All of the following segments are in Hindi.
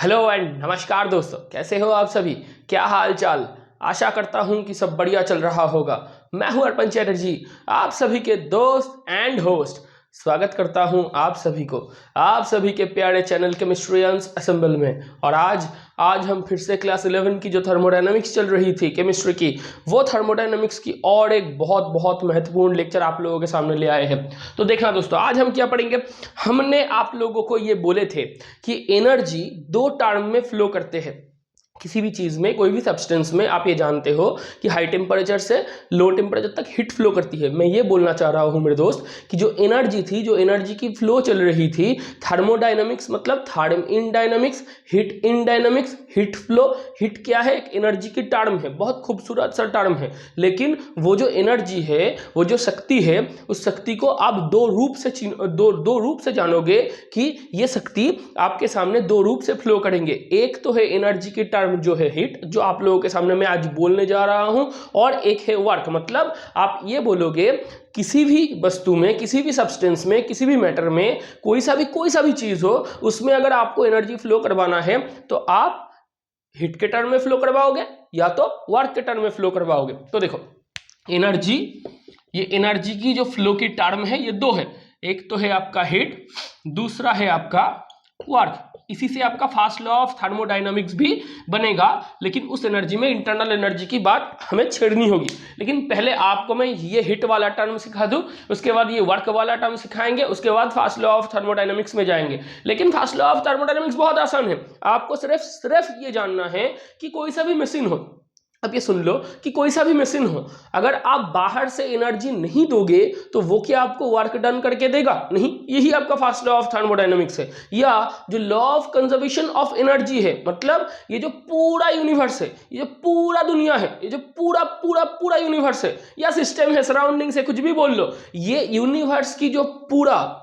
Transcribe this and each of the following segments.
हेलो एंड नमस्कार दोस्तों, कैसे हो आप सभी। क्या हाल चाल। आशा करता हूं कि सब बढ़िया चल रहा होगा। मैं हूं अर्पण चैटर्जी, आप सभी के दोस्त एंड होस्ट। स्वागत करता हूं आप सभी को, आप सभी के प्यारे चैनल केमिस्ट्रियंस असेंबल में। और आज हम फिर से क्लास 11 की जो थर्मोडायनामिक्स चल रही थी केमिस्ट्री की, वो थर्मोडायनामिक्स की और एक बहुत बहुत महत्वपूर्ण लेक्चर आप लोगों के सामने ले आए हैं। तो देखना दोस्तों, आज हम क्या पढ़ेंगे। हमने आप लोगों को ये बोले थे कि एनर्जी दो टर्म में फ्लो करते हैं किसी भी चीज़ में, कोई भी सब्सटेंस में। आप ये जानते हो कि हाई टेम्परेचर से लो टेम्परेचर तक हीट फ्लो करती है। मैं ये बोलना चाह रहा हूँ मेरे दोस्त कि जो एनर्जी थी, जो एनर्जी की फ्लो चल रही थी, थर्मोडायनामिक्स मतलब therm in dynamics, heat in dynamics, heat flow. Heat क्या है? एक एनर्जी की टर्म है, बहुत खूबसूरत सा टर्म है। लेकिन वो जो एनर्जी है, वो जो शक्ति है, उस शक्ति को आप दो रूप से जानोगे कि ये शक्ति आपके सामने दो रूप से फ्लो करेंगे। एक तो है एनर्जी की टर्म जो है हीट, जो आप लोगों के सामने मैं आज बोलने जा रहा हूं, और एक है वर्क। मतलब आप ये बोलोगे किसी भी वस्तु में, किसी भी सब्सटेंस में, किसी भी मैटर में, कोई सा भी चीज हो, उसमें अगर आपको एनर्जी फ्लो करवाना है तो आप हीट के टर्म में फ्लो करवाओगे या तो वर्क के टर्म में फ्लो करवाओगे। तो देखो एनर्जी, ये एनर्जी की जो फ्लो की टर्म है ये दो है। एक तो है आपका हीट, दूसरा है आपका वर्क। इसी से आपका फर्स्ट लॉ ऑफ थर्मोडायनामिक्स भी बनेगा। लेकिन उस एनर्जी में इंटरनल एनर्जी की बात हमें छेड़नी होगी। लेकिन पहले आपको मैं ये हिट वाला टर्म सिखा दूं, उसके बाद ये वर्क वाला टर्म सिखाएंगे, उसके बाद फर्स्ट लॉ ऑफ थर्मोडायनामिक्स में जाएंगे। लेकिन फर्स्ट लॉ ऑफ थर्मोडायनामिक्स बहुत आसान है। आपको सिर्फ ये जानना है कि कोई सा भी मशीन हो, अब ये सुन लो कि कोई सा भी मशीन हो, अगर आप बाहर से एनर्जी नहीं दोगे तो वो क्या आपको वर्क डन करके देगा? नहीं। यही आपका फर्स्ट लॉ ऑफ थर्मोडायनामिक्स है। या जो law of conservation of energy है, मतलब ये जो पूरा यूनिवर्स है, ये जो पूरा दुनिया है, ये जो पूरा पूरा पूरा यूनिवर्स है या सिस्टम है, सराउंडिंग से कुछ भी बोल लो, ये यूनिवर्स की जो पूरा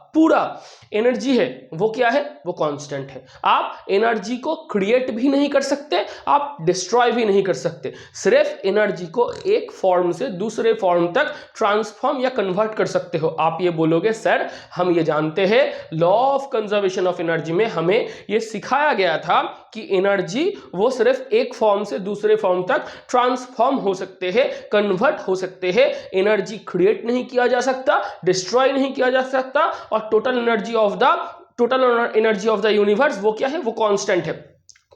एनर्जी है वो क्या है? वो कांस्टेंट है। आप एनर्जी को क्रिएट भी नहीं कर सकते, आप डिस्ट्रॉय भी नहीं कर सकते। सिर्फ एनर्जी को एक फॉर्म से दूसरे फॉर्म तक ट्रांसफॉर्म या कन्वर्ट कर सकते हो। आप ये बोलोगे सर हम ये जानते हैं, law of conservation of energy में हमें ये सिखाया गया था कि एनर्जी वो सिर्फ एक फॉर्म से दूसरे फॉर्म तक ट्रांसफॉर्म हो सकते हैं, कन्वर्ट हो सकते हैं। एनर्जी क्रिएट नहीं किया जा सकता, डिस्ट्रॉय नहीं किया जा सकता, और total energy of the universe वो क्या है? वो कांस्टेंट है।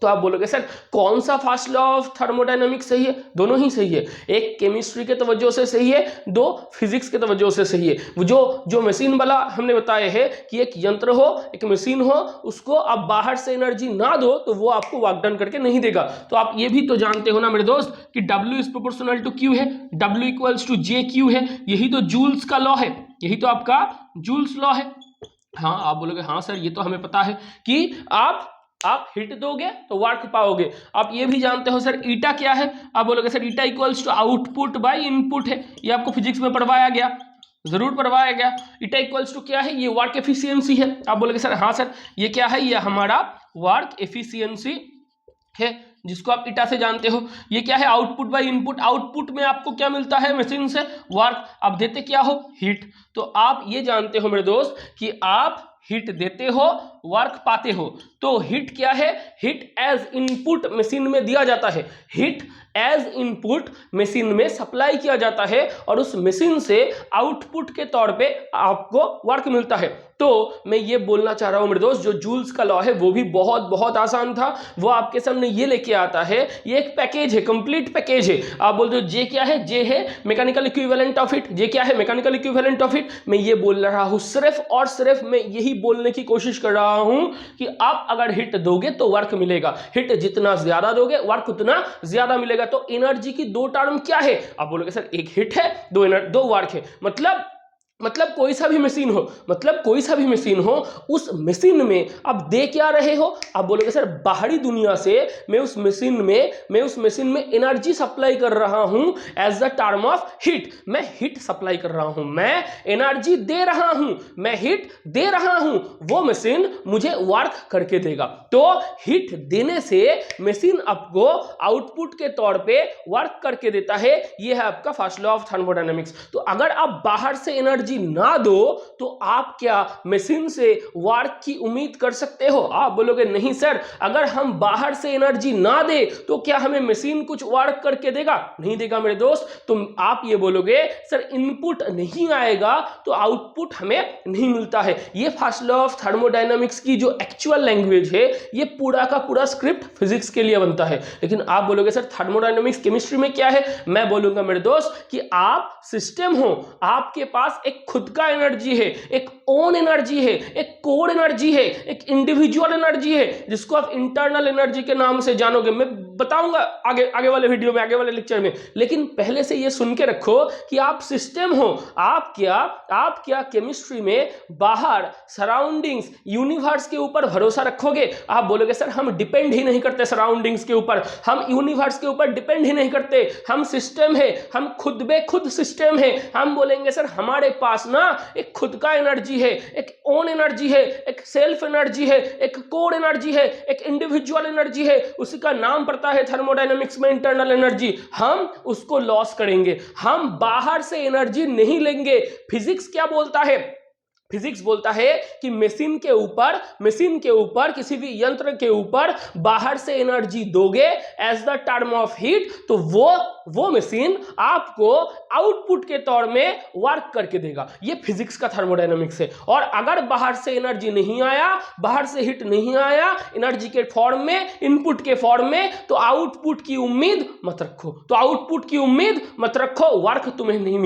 तो आप बोलोगे सर कौन सा फर्स्ट लॉ ऑफ थर्मोडायनामिक्स सही है? दोनों ही सही है। एक केमिस्ट्री के तवज्जो से सही है, दो फिजिक्स के तवज्जो से सही है। जो मशीन वाला हमने बताया है कि एक यंत्र हो, एक मशीन हो, उसको आप बाहर से एनर्जी ना दो तो वो आपको वर्क डन करके नहीं देगा। तो आप ये भी तो जानते हो ना मेरे दोस्त कि W is proportional to Q है, W इक्वल्स टू JQ है। यही तो जूल्स का लॉ है, यही तो आपका जूल्स लॉ है। हाँ, आप बोलोगे हाँ सर ये तो हमें पता है कि आप हिट दोगे तो वर्क पाओगे। आप ये भी जानते हो सर ईटा क्या है? आप बोलोगे sir eta equals to output by input है। ये आपको फिजिक्स में पढ़वाया गया, जरूर पढ़वाया गया। ईटा इक्वल्स टू क्या है? ये वर्क एफिशिएंसी है। आप बोलोगे सर हाँ सर ये क्या है? ये हमारा वर्क एफिशिएंसी है, जिसको आप ईटा से जानते हो। ये क्या है? Output by input. आउटपुट में आपको क्या मिलता है मशीन से? वर्क। आप देते क्या हो? हीट। तो आप ये जानते हो मेरे दोस्त कि आप हीट देते हो, वर्क पाते हो। तो हीट क्या है? हीट एज इनपुट मशीन में दिया जाता है, हीट एज इनपुट मशीन में सप्लाई किया जाता है, और उस मशीन से आउटपुट के तौर पे आपको वर्क मिलता है। तो मैं ये बोलना चाह रहा हूं मेरे दोस्त, जो जूल्स का लॉ है वो भी बहुत बहुत आसान था। वो आपके सामने ये लेके आता है, ये एक पैकेज है, कंप्लीट पैकेज है। आप बोलते हो जे क्या है? जे है मैकेनिकल इक्विवेलेंट ऑफ हीट। जे क्या है? Mechanical equivalent of heat. मैं ये बोल रहा हूं, सिर्फ और सिर्फ मैं यही बोलने की कोशिश कर रहा हूं कि आप अगर हिट दोगे तो वर्क मिलेगा। हिट जितना ज्यादा दोगे वर्क उतना ज्यादा मिलेगा। तो एनर्जी की दो टर्म क्या है? आप बोलोगे सर एक हिट है, दो वर्क है। मतलब कोई सा भी मशीन हो, उस मशीन में आप दे क्या रहे हो? आप बोलोगे सर बाहरी दुनिया से मैं उस मशीन में एनर्जी सप्लाई कर रहा हूं as the term of heat. मैं हीट सप्लाई कर रहा हूं, मैं एनर्जी दे रहा हूं, मैं हीट दे रहा हूं, वो मशीन मुझे वर्क करके देगा। तो हीट देने से मशीन आपको आउटपुट के तौर पे वर्क करके देता है। यह है आपका फर्स्ट लॉ ऑफ थर्मोडायनामिक्स। तो अगर आप बाहर से एनर्जी एनर्जी ना दो तो आप क्या मशीन से वर्क की उम्मीद कर सकते हो? आप बोलोगे नहीं सर, अगर हम बाहर से एनर्जी ना दे तो क्या हमें मशीन कुछ वर्क करके देगा? नहीं देगा मेरे दोस्त। तुम आप ये बोलोगे सर इनपुट नहीं आएगा तो आउटपुट हमें नहीं मिलता है। ये फर्स्ट लॉ ऑफ थर्मोडायनामिक्स की जो एक्चुअल लैंग्वेज है, ये पूरा का पूरा स्क्रिप्ट फिजिक्स के लिए बनता है। लेकिन आप बोलोगे सर थर्मोडायनामिक्स केमिस्ट्री में क्या है? मैं बोलूंगा मेरे दोस्त कि आप सिस्टम हो, आपके पास एक खुद का एनर्जी है, एक ओन एनर्जी है, एक कोर एनर्जी है, एक इंडिविजुअल एनर्जी है, जिसको आप इंटरनल एनर्जी के नाम से जानोगे। मैं बताऊंगा आगे वाले वीडियो में, आगे वाले लेक्चर में। लेकिन पहले से ये सुन के रखो कि आप सिस्टम हो। आप क्या केमिस्ट्री में बाहर सराउंडिंग्स, यूनिवर्स के ऊपर भरोसा रखोगे? आप बोलोगे सर हम डिपेंड ही नहीं करते सराउंडिंग्स के ऊपर, हम यूनिवर्स के ऊपर डिपेंड ही नहीं करते, हम सिस्टम है, हम खुद बे खुद सिस्टम है। हम बोलेंगे सर हमारे पास ना एक खुद का एनर्जी है, एक ओन एनर्जी है, एक सेल्फ एनर्जी है, एक कोर एनर्जी है, एक इंडिविजुअल एनर्जी है, उसी का नाम पड़ता है थर्मोडायनामिक्स में इंटरनल एनर्जी। हम उसको लॉस करेंगे, हम बाहर से एनर्जी नहीं लेंगे। फिजिक्स क्या बोलता है? फिजिक्स बोलता है कि मशीन के ऊपर किसी भी यंत्र के ऊपर बाहर से एनर्जी दोगे as the term of heat, तो वो मशीन आपको आउटपुट के तौर में वर्क करके देगा। ये फिजिक्स का थर्मोडायनामिक्स है। और अगर बाहर से एनर्जी नहीं आया, बाहर से हीट नहीं आया एनर्जी के फॉर्म में, इनपुट के फॉर्म में, तो आउटपुट की उम्मीद मत रखो, वर्क तुम्हें नहीं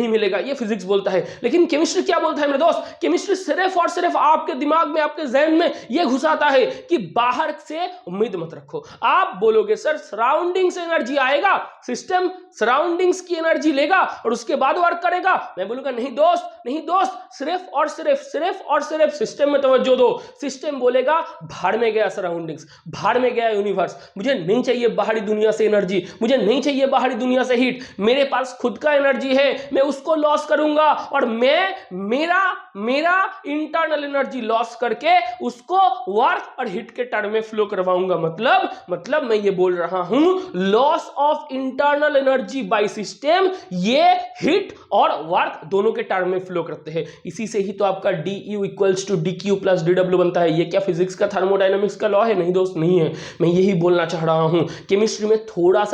मिलेगा, ये फिजिक्स बोलता है। लेकिन केमिस्ट्री क्या बोलता है मेरे दोस्त? केमिस्ट्री सिर्फ और सिर्फ आपके दिमाग में, आपके जहन में यह घुसाता है कि बाहर से उम्मीद मत रखो। आप बोलोगे सर सराउंडिंग से एनर्जी आएगा, सिस्टम सराउंडिंग्स की एनर्जी लेगा और उसके बाद वर्क करेगा। मैं बोलूंगा नहीं दोस्त, सिर्फ और सिर्फ सिस्टम में तवज्जो दो। सिस्टम बोलेगा भाड़ में गया सराउंडिंग्स, भाड़ में गया यूनिवर्स, मुझे नहीं चाहिए बाहरी दुनिया से एनर्जी, मुझे नहीं चाहिए बाहरी दुनिया से हीट, मेरे पास खुद का एनर्जी है, मैं उसको लॉस करूंगा और मेरा इंटरनल एनर्जी लॉस करके उसको वर्क और हीट के टर्म में फ्लो करवाऊंगा। मतलब मैं ये बोल रहा हूं loss of internal energy by system, ये हीट और वर्क दोनों के टर्म में फ्लो करते हैं। इसी से ही तो आपका du equals to dq plus dw बनता है। ये क्या फिजिक्स का थर्मोडायनामिक्स का लॉ है? नहीं दोस्त, नहीं है। मैं यही बोलना चाह रहा हूं, केमिस्ट्री में थोड़ा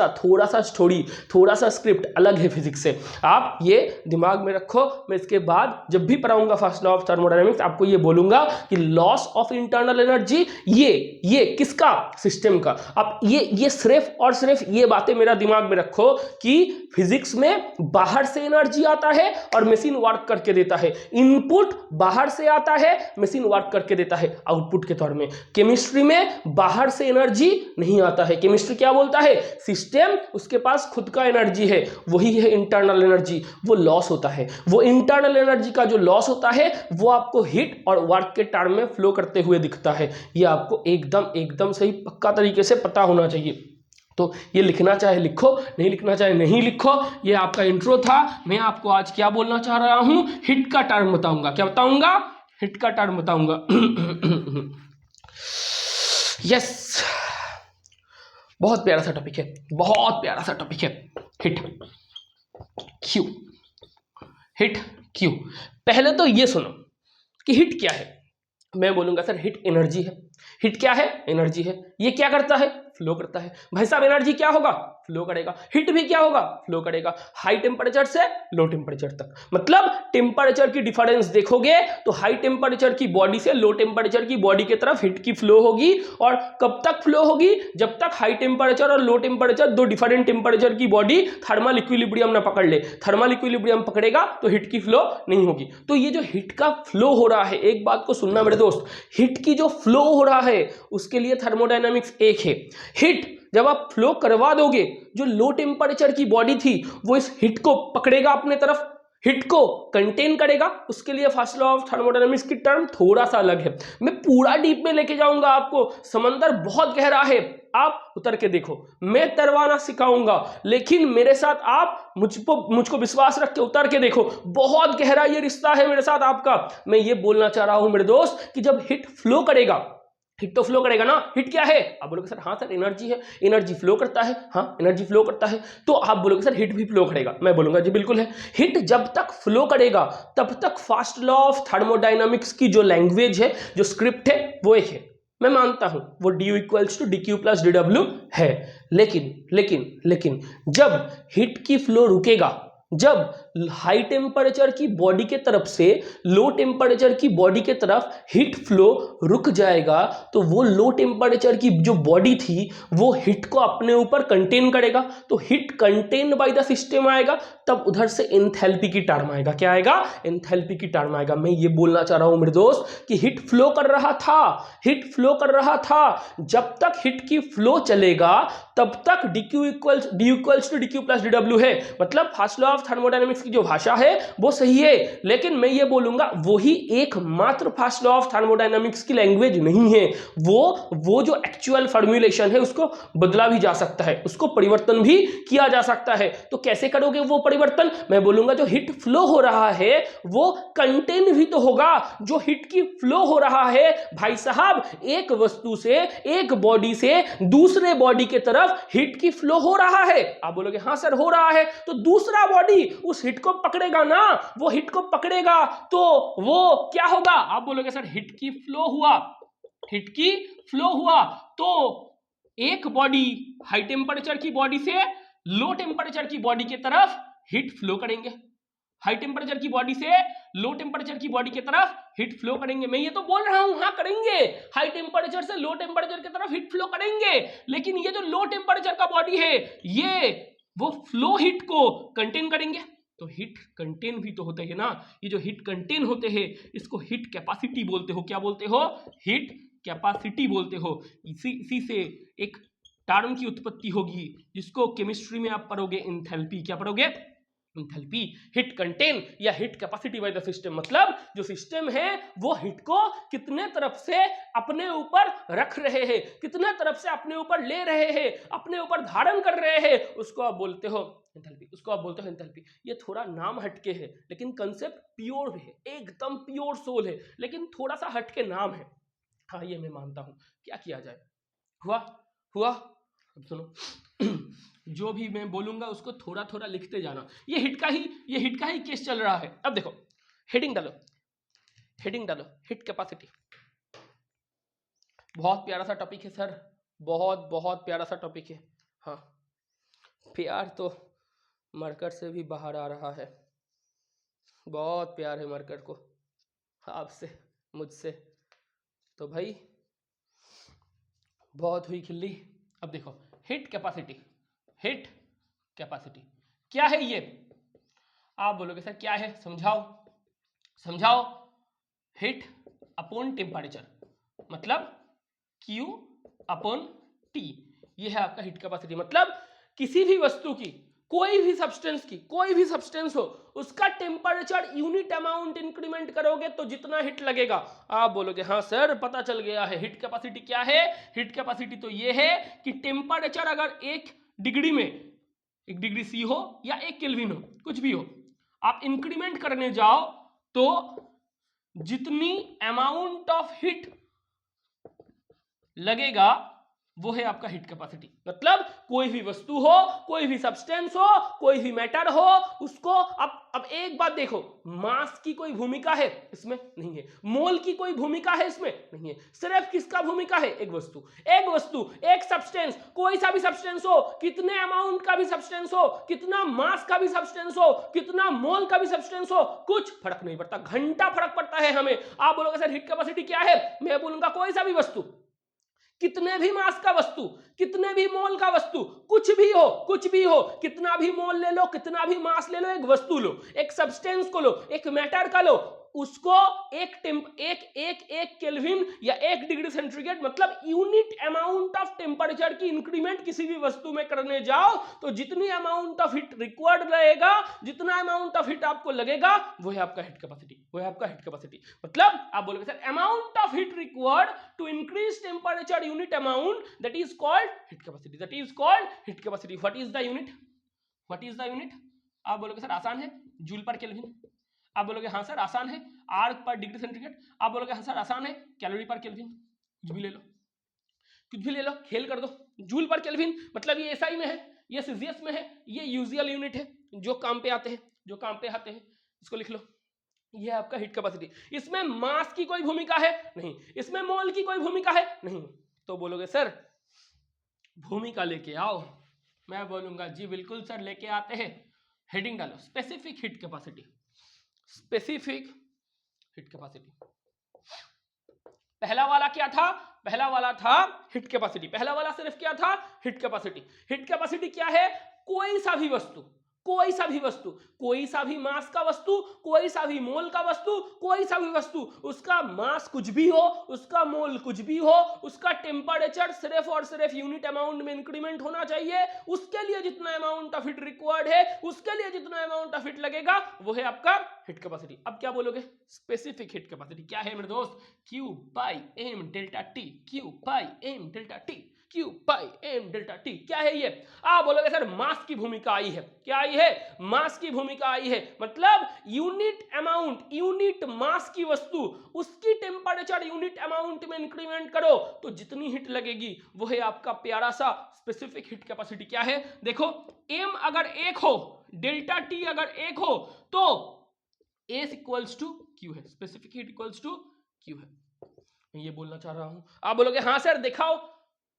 सा स्क्रिप्ट अलग है फिजिक्स से। आप ये दिमाग में रखो। मैं इसके बाद जब भी पढ़ाऊंगा फर्स्ट लॉ ऑफ थर्मोडायनामिक्स, आपको ये बोलूंगा कि लॉस ऑफ इंटरनल एनर्जी, ये किसका? सिस्टम का। अब ये सिर्फ और सिर्फ ये बातें मेरा दिमाग में रखो कि फिजिक्स में बाहर से एनर्जी आता है और मशीन वर्क करके देता है। इनपुट बाहर से आता है, मशीन वर्क करके देता है आउटपुट के तौर में। केमिस्ट्री में बाहर से एनर्जी नहीं आता है। केमिस्ट्री क्या बोलता है? सिस्टम, उसके पास खुद का एनर्जी है, वही है इंटरनल एनर्जी, वो लॉस होता है। वो इंटरनल एनर्जी का जो लॉस होता है वो आपको हीट और वर्क के टर्म में फ्लो करते हुए दिखता है। ये आपको एकदम सही पक्का तरीके से पता होना चाहिए। तो ये लिखना चाहे लिखो, नहीं लिखना चाहे नहीं लिखो। ये आपका इंट्रो था। मैं आपको आज क्या बोलना चाह रहा हूं? हिट का टर्म बताऊंगा। क्या बताऊंगा? हिट का टर्म बताऊंगा। यस, बहुत प्यारा सा टॉपिक है, हिट क्यू। पहले तो ये सुनो कि हिट क्या है। मैं बोलूंगा सर हिट एनर्जी है। हिट क्या है? एनर्जी है। ये क्या करता है? फ्लो करता है। भाई साहब एनर्जी क्या होगा? फ्लो करेगा। हिट भी क्या होगा? फ्लो करेगा। हाई टेम्परेचर से लो टेम्परेचर तक, मतलब टेम्परेचर की डिफरेंस देखोगे तो हाई टेम्परेचर की बॉडी से लो टेम्परेचर की बॉडी की तरफ हिट की फ्लो होगी। और कब तक फ्लो होगी? जब तक हाई टेम्परेचर और लो टेम्परेचर, दो डिफरेंट टेम्परेचर की बॉडी थर्मल इक्विलिब्रियम ना पकड़ ले। थर्मल इक्विलिब्रियम पकड़ेगा तो हिट की फ्लो नहीं होगी। तो ये जो हिट का फ्लो हो रहा है, एक बात को सुनना मेरे दोस्त, हिट की जो फ्लो हो रहा है उसके लिए थर्मोडायनामिक्स एक है। हिट जब आप फ्लो करवा दोगे, जो लो टेम्परेचर की बॉडी थी वो इस हिट को पकड़ेगा अपने तरफ, हिट को कंटेन करेगा। उसके लिए फर्स्ट लॉ ऑफ थर्मोडायनामिक्स की टर्म थोड़ा सा अलग है। मैं पूरा डीप में लेके जाऊंगा आपको। समंदर बहुत गहरा है, आप उतर के देखो। मैं तैरवाना सिखाऊंगा, लेकिन मेरे साथ आप मुझको विश्वास रख के उतर के देखो। बहुत गहरा ये रिश्ता है मेरे साथ आपका। मैं ये बोलना चाह रहा हूं मेरे दोस्त कि जब हिट फ्लो करेगा हिट तो फ्लो करेगा ना। हिट क्या है? आप बोलोगे सर हाँ सर एनर्जी है, एनर्जी फ्लो करता है। हाँ एनर्जी फ्लो करता है, तो आप बोलोगे सर हिट भी फ्लो करेगा। मैं बोलूंगा जी बिल्कुल है। हिट जब तक फ्लो करेगा तब तक फास्ट लॉ ऑफ थर्मोडाइनमिक्स की जो लैंग्वेज है, जो स्क्रिप्ट है, वो एक है। मैं मानता हूं वो du equals to dq plus dw है। लेकिन जब हिट की फ्लो रुकेगा, जब हाई टेम्परेचर की बॉडी के तरफ से लो टेम्परेचर की बॉडी के तरफ हीट फ्लो रुक जाएगा, तो वो लो टेम्परेचर की जो बॉडी थी वो हीट को अपने ऊपर कंटेन करेगा। तो heat contain by the system आएगा, तब उधर से एंथैल्पी की टर्म आएगा। क्या आएगा? एंथैल्पी की टर्म आएगा। मैं ये बोलना चाह रहा हूं मेरे दोस्त कि हीट फ्लो कर रहा था, हीट फ्लो कर रहा था। जब तक हीट की फ्लो चलेगा तब तक du equals to dq plus dw है। मतलब फर्स्ट लॉ ऑफ थर्मोडायनेमिक्स की जो भाषा है वो सही है, लेकिन मैं ये बोलूंगा वही एकमात्र फर्स्ट लॉ ऑफ थर्मोडायनेमिक्स की लैंग्वेज नहीं है। वो जो एक्चुअल फॉर्मूलेशन है उसको बदला भी जा सकता है, उसको परिवर्तन भी किया जा सकता है। तो कैसे करोगे वो परिवर्तन? मैं बोलूंगा जो हीट फ्लो हो रहा है वो कंटेन भी तो होगा। जो हीट की फ्लो हो रहा है भाई साहब, एक वस्तु से, एक बॉडी से दूसरे बॉडी के तरफ हीट की फ्लो हो रहा है। आप बोलोगे हाँ सर हो रहा है, तो दूसरा बॉडी उस हीट को पकड़ेगा ना, वो हीट को पकड़ेगा तो वो क्या होगा? आप बोलोगे सर हीट की फ्लो हुआ, हीट की फ्लो हुआ तो एक बॉडी हाई टेम्परेचर की बॉडी से लो टेम्परेचर की बॉडी की तरफ हीट फ्लो करेंगे, हाई टेम्परेचर की बॉडी से लो टेम्परेचर की बॉडी की तरफ हीट फ्लो करेंगे। मैं ये तो बोल रहा हूं हाँ करेंगे, हाई टेम्परेचर से लो टेम्परेचर की तरफ हीट फ्लो करेंगे, लेकिन ये जो लो टेम्परेचर का बॉडी है ये वो फ्लो हीट को कंटेन करेंगे। तो हीट कंटेन भी तो होते हैं ना, ये जो हीट कंटेन होते हैं इसको हीट कैपेसिटी बोलते हो। क्या बोलते हो? हीट कैपेसिटी बोलते हो। इसी से एक टर्म की उत्पत्ति होगी जिसको केमिस्ट्री में आप पढ़ोगे एंथैल्पी। क्या पढ़ोगे? एंथैल्पी। हिट कंटेन या heat capacity by the system, मतलब जो सिस्टम है वो हिट को कितने तरफ से अपने ऊपर रख रहे हैं, कितने तरफ से अपने ऊपर ले रहे हैं, अपने ऊपर धारण कर रहे हैं, उसको आप बोलते हो एंथैल्पी, उसको आप बोलते हो एंथैल्पी। ये थोड़ा नाम हटके है लेकिन कंसेप्ट प्योर भी है, एकदम प्योर सोल है, लेकिन थोड़ा सा हटके नाम है। हाँ ये मैं मानता हूं। क्या किया जाए? हुआ हुआ। अब सुनो जो भी मैं बोलूंगा उसको थोड़ा थोड़ा लिखते जाना। ये हिट का ही केस चल रहा है। अब देखो हेडिंग डालो, हेडिंग डालो, हिट कैपेसिटी। बहुत प्यारा सा टॉपिक है सर, बहुत बहुत प्यारा सा टॉपिक है। हाँ प्यार तो मरकर से भी बाहर आ रहा है, बहुत प्यार है मरकर को आपसे, मुझसे। तो भाई बहुत हुई खिल्ली। अब देखो हिट कैपेसिटी, हिट कैपेसिटी क्या है ये? आप बोलोगे सर क्या है, समझाओ समझाओ। हिट अपॉन टेम्परेचर मतलब Q अपॉन T, ये है आपका हिट कैपेसिटी। मतलब किसी भी वस्तु की, कोई भी सब्सटेंस की, कोई भी सब्सटेंस हो, उसका टेम्परेचर यूनिट अमाउंट इंक्रीमेंट करोगे तो जितना हिट लगेगा। आप बोलोगे हाँ सर पता चल गया है। हिट कैपेसिटी क्या है? हिट कैपेसिटी तो ये है कि टेम्परेचर अगर 1 डिग्री में, 1 डिग्री सी हो या 1 केल्विन हो, कुछ भी हो, आप इंक्रीमेंट करने जाओ तो जितनी अमाउंट ऑफ हिट लगेगा वो है आपका हिट कैपेसिटी। मतलब कोई भी वस्तु हो, कोई भी सब्सटेंस हो, कोई भी मैटर हो, उसको अब एक बात देखो, मास की कोई भूमिका है इसमें? नहीं है। मोल की कोई भूमिका है इसमें? नहीं है। सिर्फ किसका भूमिका है? एक वस्तु, एक वस्तु, एक सब्सटेंस, कोई सा भी सब्सटेंस हो, कितने अमाउंट का भी सब्सटेंस हो, कितना मास का भी सब्सटेंस हो, कितना मोल का भी सब्सटेंस हो, कुछ फर्क नहीं पड़ता, घंटा फर्क पड़ता है हमें। आप बोलोगे सर हिट कैपेसिटी क्या है? मैं बोलूंगा कोई सा भी वस्तु, कितने भी मास का वस्तु, कितने भी मोल का वस्तु, कुछ भी हो, कुछ भी हो, कितना भी मोल ले लो, कितना भी मास ले लो, एक वस्तु लो, एक सब्सटेंस को लो, एक मैटर का लो, उसको एक केल्विन या 1 डिग्री सेंटीग्रेड मतलब यूनिट अमाउंट ऑफ टेम्परेचर की इंक्रीमेंट किसी भी वस्तु में करने जाओ तो जितनी अमाउंट ऑफ हीट रिक्वायर्ड रहेगा, जितना अमाउंट ऑफ हीट आपको लगेगा, वो है आपका हीट कैपेसिटी, वो है आपका हीट कैपेसिटी। मतलब आप बोलोगे sir amount of heat required to increase temperature unit amount, that is called heat capacity, that is called heat capacity. What is the unit? What is the unit? आप बोलोगे सर आसान है, जूल पर केल्विन। आप बोलोगे हाँ सर आसान है, आर पर डिग्री सेंटीग्रेड। आप बोलोगे हाँ सर आसान है, कैलोरी पर केल्विन। कुछ भी ले लो, कुछ भी ले लो, खेल कर दो। जूल पर केल्विन मतलब ये एसआई में है, ये सीजीएस में है, ये यूजुअल यूनिट है जो काम पे आते हैं, जो काम पे आते हैं। इसको लिख लो, ये आपका हीट कैपेसिटी। इसमें मास की कोई भूमिका है नहीं, इसमें मोल की कोई भूमिका है नहीं। तो बोलोगे सर भूमिका लेके आओ, मैं बोलूंगा जी बिल्कुल सर लेके आते हैं। हेडिंग डालो specific heat capacity, specific heat capacity. पहला वाला क्या था? पहला वाला था हीट कैपेसिटी। पहला वाला सिर्फ क्या था? Heat capacity. हीट कैपेसिटी क्या है? कोई सा भी वस्तु, कोई सा भी वस्तु, कोई सा भी मास का वस्तु, कोई सा भी मोल का वस्तु, कोई सा भी वस्तु, उसका मास कुछ भी हो, उसका मोल कुछ भी हो, उसका टेम्परेचर सिर्फ और सिर्फ यूनिट अमाउंट में इंक्रीमेंट होना चाहिए। उसके लिए जितना अमाउंट ऑफ हीट रिक्वायर्ड है, उसके लिए जितना अमाउंट ऑफ हीट लगेगा, वो है आपका हीट कैपेसिटी। अब क्या बोलोगे? स्पेसिफिक हीट कैपेसिटी क्या है मेरे दोस्त? Q by M delta T, Q by M delta T, Q by M delta T. क्या है ये? आप बोलोगे सर मास की भूमिका आई है। क्या आई है? मास की भूमिका आई है। मतलब यूनिट अमाउंट, यूनिट मास की वस्तु, उसकी टेम्परेचर यूनिट अमाउंट में इंक्रीमेंट करो तो जितनी हीट लगेगी वो है आपका प्यारा सा स्पेसिफिक हीट कैपेसिटी। क्या है? देखो एम अगर 1 हो, डेल्टा टी अगर 1 हो तो एस इक्वल्स टू क्यू है, specific heat equals to Q है। मैं ये बोलना चाह रहा हूं। आप बोलोगे हाँ सर दिखाओ।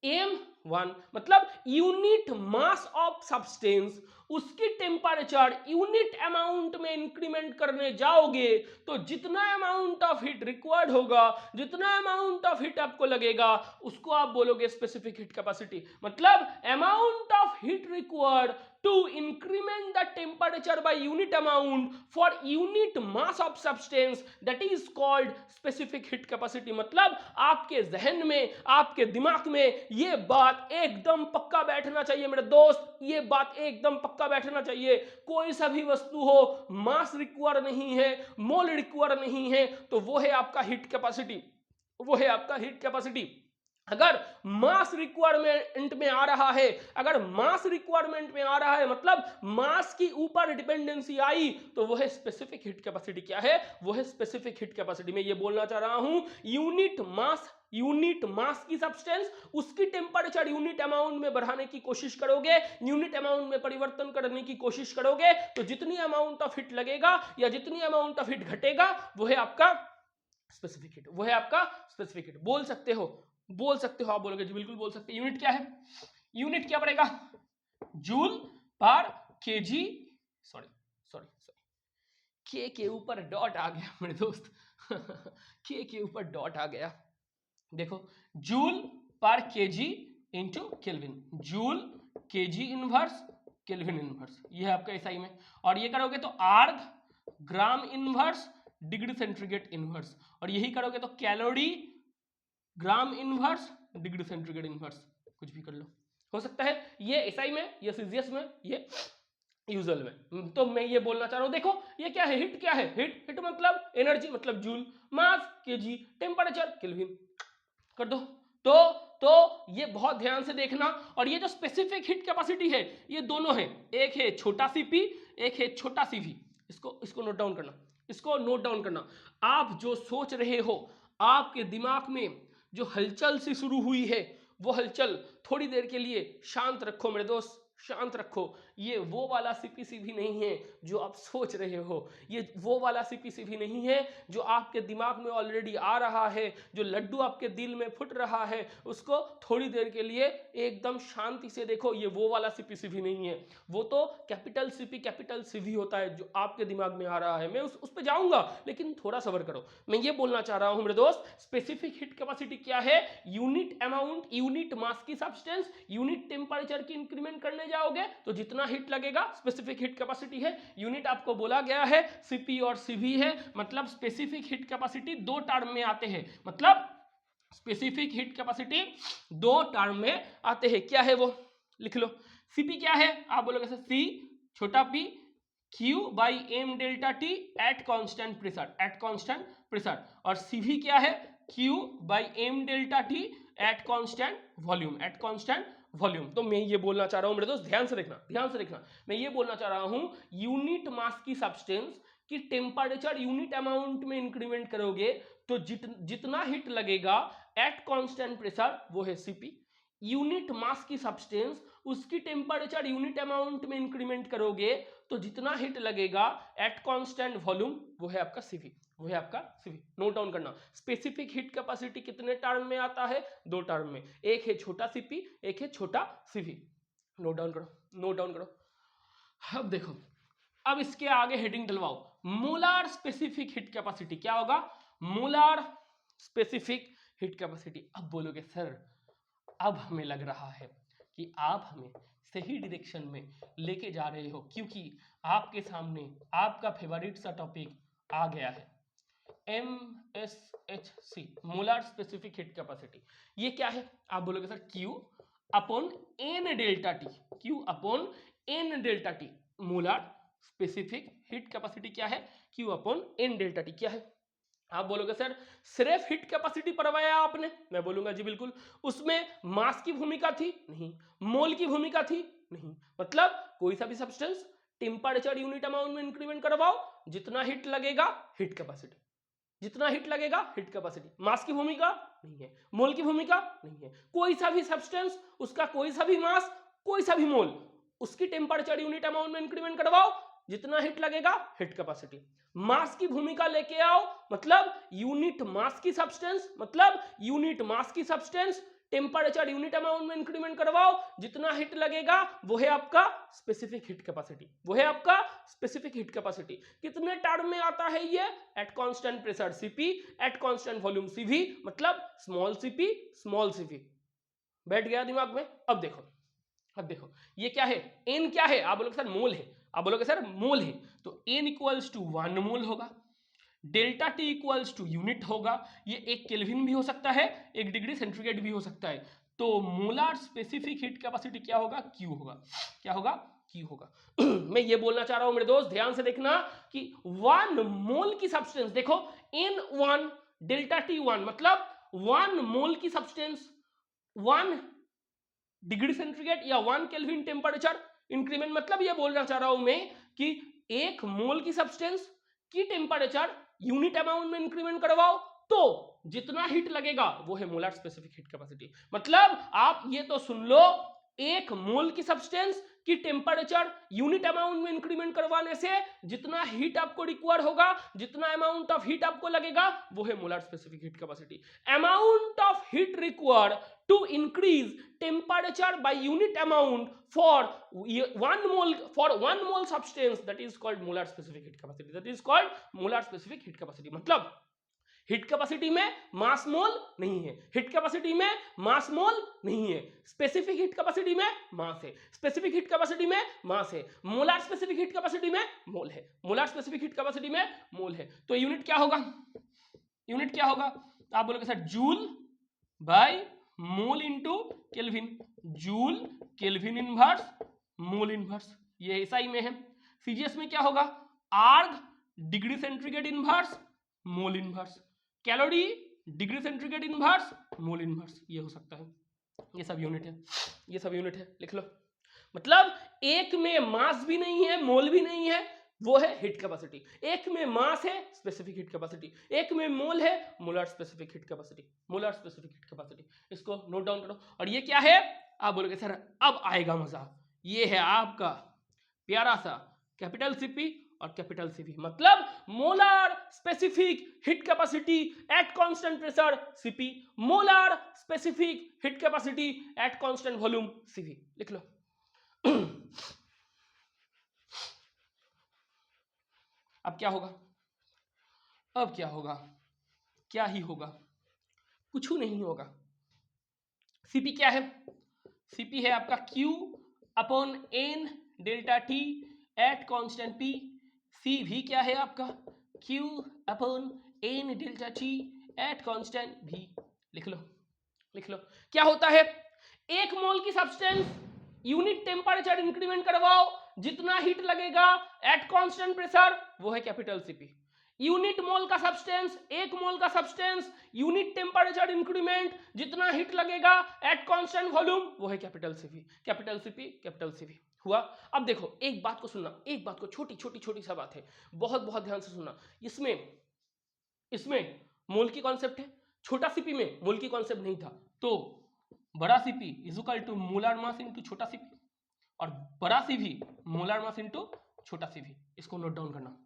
M1 मतलब यूनिट मास ऑफ सब्सटेंस, उसकी टेम्परेचर यूनिट अमाउंट में इंक्रीमेंट करने जाओगे तो जितना अमाउंट ऑफ हीट रिक्वायर्ड होगा, जितना अमाउंट ऑफ हीट आपको लगेगा, उसको आप बोलोगे स्पेसिफिक हीट कैपेसिटी। मतलब amount of heat required to increment the temperature by unit amount for unit mass of substance, that is called specific heat capacity। मतलब आपके जहन में, आपके दिमाग में ये बात एकदम पक्का बैठना चाहिए मेरे दोस्त, ये बात एकदम पक्का बैठना चाहिए। कोई सा भी वस्तु हो, मास रिक्वायर नहीं है, मोल रिक्वायर नहीं है, तो वो है आपका हीट कैपेसिटी, वो है आपका हीट कैपेसिटी। अगर मास रिक्वायरमेंट में आ रहा है, अगर मास रिक्वायरमेंट में आ रहा है मतलब मास की ऊपर डिपेंडेंसी आई, तो वो है स्पेसिफिक हीट कैपेसिटी। क्या है? वो है स्पेसिफिक हीट कैपेसिटी। मैं ये बोलना चाह रहा हूं यूनिट मास की सब्सटेंस, उसकी टेम्परेचर यूनिट अमाउंट में बढ़ाने की कोशिश करोगे, यूनिट अमाउंट में परिवर्तन करने की कोशिश करोगे, तो जितनी अमाउंट ऑफ हीट लगेगा या जितनी अमाउंट ऑफ हीट घटेगा वो है आपका स्पेसिफिक हीट, वो है आपका स्पेसिफिक हीट। बोल सकते हो, बोल सकते हो, आप बोलोगे जी बिल्कुल बोल सकते हैं। यूनिट क्या है? यूनिट क्या पड़ेगा? जूल पर केजी, सॉरी सॉरी सॉरी, के ऊपर डॉट आ गया मेरे दोस्त के ऊपर डॉट आ गया। देखो जूल पर KG into kelvin, joule KG inverse kelvin inverse, ये है आपका एसआई में। और ये करोगे तो आर्ग ग्राम इनवर्स डिग्री सेंटीग्रेड इनवर्स, और यही करोगे तो कैलोरी ग्राम इनवर्स डिग्री सेंटीग्रेड इनवर्स, कुछ भी कर लो, हो सकता है। ये एसआई में, ये सीजीएस में, ये यूजुअल में। तो मैं ये बोलना चाह रहा हूं, देखो ये क्या है? हिट क्या है? हिट मतलब एनर्जी, मतलब जूल, मास केजी, टेम्परेचर केल्विन, कर दो। तो ये बहुत ध्यान से देखना। और ये जो स्पेसिफिक हीट कैपेसिटी है, ये दोनों है, एक है छोटा सी p, एक है छोटा सी v। इसको नोट डाउन करना, इसको नोट डाउन करना। आप जो सोच रहे हो, आपके दिमाग में जो हलचल सी शुरू हुई है, वो हलचल थोड़ी देर के लिए शांत रखो मेरे दोस्त, शांत रखो। ये वो वाला सीपीसीवी नहीं है जो आप सोच रहे हो, ये वो वाला सीपीसीवी नहीं है जो आपके दिमाग में ऑलरेडी आ रहा है, जो लड्डू आपके दिल में फुट रहा है, उसको थोड़ी देर के लिए एकदम शांति से देखो। ये वो वाला सीपीसीवी नहीं है, वो तो कैपिटल सीपी कैपिटल सीवी होता है जो आपके दिमाग में आ रहा है। मैं उस पर जाऊंगा, लेकिन थोड़ा सब्र करो। मैं ये बोलना चाह रहा हूं मेरे दोस्त, स्पेसिफिक हीट कैपेसिटी क्या है? यूनिट अमाउंट, यूनिट मास की सब्सटेंस, यूनिट टेम्परेचर की इंक्रीमेंट करने जाओगे तो जितना हीट लगेगा स्पेसिफिक हीट कैपेसिटी है। यूनिट आपको बोला गया है सीपी और सीवी है। मतलब स्पेसिफिक हीट कैपेसिटी दो टर्म में आते हैं, मतलब स्पेसिफिक हीट कैपेसिटी दो टर्म में आते हैं। क्या है वो? लिख लो। सीपी क्या है? आप बोलोगे सर सी छोटा P Q by M delta T at constant pressure, at constant pressure. और सीवी क्या है? Q by M delta T at constant volume, at constant volume. तो मैं ये बोलना चाह रहा हूं मेरे दोस्त, ध्यान से देखना, ध्यान से देखना। मैं ये बोलना चाह रहा हूं यूनिट मास की सब्सटेंस, कि टेम्परेचर यूनिट अमाउंट में इंक्रीमेंट करोगे तो जितना हीट लगेगा एट कांस्टेंट प्रेशर वो है Cp। यूनिट मास की सब्सटेंस उसकी टेम्परेचर यूनिट अमाउंट में इंक्रीमेंट करोगे तो जितना हीट लगेगा एट कांस्टेंट वॉल्यूम वो है आपका Cv, वो है आपका Cv। नोट डाउन करना, स्पेसिफिक हीट कैपेसिटी कितने टर्म में आता है? 2 टर्म में, एक है छोटा Cp, एक है छोटा Cv। नोट डाउन करो, नोट डाउन करो। अब देखो, अब इसके आगे हेडिंग डलवाओ, मोलार स्पेसिफिक हीट कैपेसिटी। क्या होगा? Molar specific heat capacity. अब बोलोगे सर अब हमें लग रहा है कि आप हमें सही डायरेक्शन में लेके जा रहे हो, क्योंकि आपके सामने आपका फेवरेट सा टॉपिक आ गया है, MSHC, molar specific heat capacity. ये क्या है? आप बोलोगे sir Q upon N delta T, Q upon N delta T. Molar specific heat capacity क्या है? Q upon N delta T. क्या है? आप बोलोगे सर सिर्फ हीट कैपेसिटी पढ़वाया आपने। मैं बोलूंगा जी बिल्कुल। उसमें मास की भूमिका थी? नहीं। मोल की भूमिका थी? नहीं। मतलब कोई सा भी सब्सटेंस टेम्परेचर यूनिट अमाउंट में इंक्रीमेंट करवाओ, जितना हीट लगेगा हीट कैपेसिटी, जितना हीट लगेगा हीट कैपेसिटी। मास की भूमिका नहीं है, मोल की भूमिका नहीं है। कोई सा भी सब्सटेंस, उसका कोई सा भी मास, कोई सा भी मोल, उसकी टेम्परेचर यूनिट अमाउंट में इंक्रीमेंट करवाओ, जितना हीट लगेगा हीट कैपेसिटी। मास की भूमिका लेके आओ, मतलब यूनिट मास की सब्सटेंस, मतलब यूनिट मास की सब्सटेंस टेम्परेचर यूनिट अमाउंट में इंक्रीमेंट करवाओ, जितना हीट लगेगा वो है आपका स्पेसिफिक हीट कैपेसिटी, वो है आपका स्पेसिफिक हीट कैपेसिटी। कितने टर्म में आता है ये? At constant pressure Cp, at constant volume Cv, मतलब स्मॉल Cp स्मॉल Cv। बैठ गया दिमाग में? अब देखो, अब देखो ये क्या है? N क्या है? आप बोलोगे सर मोल है। आप बोलोगे सर मोल है तो N इक्वल्स टू 1 मोल होगा, delta T equals to unit होगा। ये 1 केल्विन भी हो सकता है, 1 डिग्री सेंटीग्रेड भी हो सकता है। तो मोलार स्पेसिफिक हीट कैपेसिटी क्या होगा? Q होगा। क्या होगा? Q होगा। मैं ये बोलना चाह रहा हूं मेरे दोस्त, ध्यान से देखना कि 1 मोल की सब्सटेंस, देखो N1 डेल्टा T1, मतलब 1 मोल की सब्सटेंस 1 डिग्री सेंटीग्रेड या 1 केल्विन टेम्परेचर इंक्रीमेंट। मतलब ये बोलना चाह रहा हूं मैं कि 1 मोल की सब्सटेंस की टेम्परेचर यूनिट अमाउंट में इंक्रीमेंट करवाओ तो जितना हीट लगेगा वो है मोलर स्पेसिफिक हीट कैपेसिटी। मतलब आप ये तो सुन लो, 1 मोल की सब्सटेंस की टेम्परेचर यूनिट अमाउंट में इंक्रीमेंट करवाने से जितना हीट आपको रिक्वायर होगा, जितना अमाउंट ऑफ हीट आपको लगेगा वो है molar specific heat capacity. Amount of heat required to increase temperature by unit amount for 1 mole substance, that is called molar specific heat capacity, that is called molar specific heat capacity। मतलब हीट कैपेसिटी में मास मोल नहीं है, हीट कैपेसिटी में मास मोल नहीं है, स्पेसिफिक हीट कैपेसिटी में मास है, स्पेसिफिक हीट कैपेसिटी में मास है, मोलार स्पेसिफिक हीट कैपेसिटी में मोल है, मोलार स्पेसिफिक हीट कैपेसिटी में मोल है। तो यूनिट क्या होगा? यूनिट क्या होगा? आप बोलोगे sir joule by mole into kelvin, joule kelvin inverse mole inverse, ये एसआई में है। सीजीएस में क्या होगा? Erg degree centigrade inverse mole inverse, calorie degree centigrade inverse mole inverse, ये हो सकता है। ये सब यूनिट है, ये सब यूनिट है, लिख लो। मतलब एक में मास भी नहीं है, मोल भी नहीं है, वो है हीट कैपेसिटी। एक में मास है, स्पेसिफिक हीट कैपेसिटी, एक में मोल है, molar specific heat capacity, molar specific heat capacity. इसको नोट डाउन करो। और ये क्या है? आप बोलोगे सर अब आएगा मजा, ये है आपका प्यारा सा कैपिटल Cp और कैपिटल Cv, मतलब molar specific heat capacity at constant pressure Cp, molar specific heat capacity at constant volume Cv। लिख लो। अब क्या होगा? अब क्या होगा? क्या ही होगा? कुछ नहीं होगा। Cp क्या है? Cp है आपका Q upon N delta T at constant P। Cv क्या है आपका? Q upon N delta T at constant V। लिख लो, लिख लो। क्या होता है? 1 मोल की सब्सटेंस यूनिट टेम्परेचर इंक्रीमेंट करवाओ, जितना हीट लगेगा एट कांस्टेंट प्रेशर वो है कैपिटल Cp। यूनिट मोल का सब्सटेंस, 1 मोल का सब्सटेंस यूनिट टेम्परेचर इंक्रीमेंट, जितना हीट लगेगा एट कांस्टेंट वॉल्यूम वो है capital Cv, capital Cp, capital Cv। हुआ। अब देखो एक बात को सुनना, एक बात को, छोटी छोटी छोटी सा बात है, बहुत बहुत ध्यान से सुनना। इसमें मोल की कॉन्सेप्ट है, छोटा सीपी में मोल की कॉन्सेप्ट नहीं था, तो बड़ा CP is equal to molar mass into छोटा सीपी, और बड़ा सीवी मोलार मास इनटू छोटा सीवी। इसको नोट डाउन करना,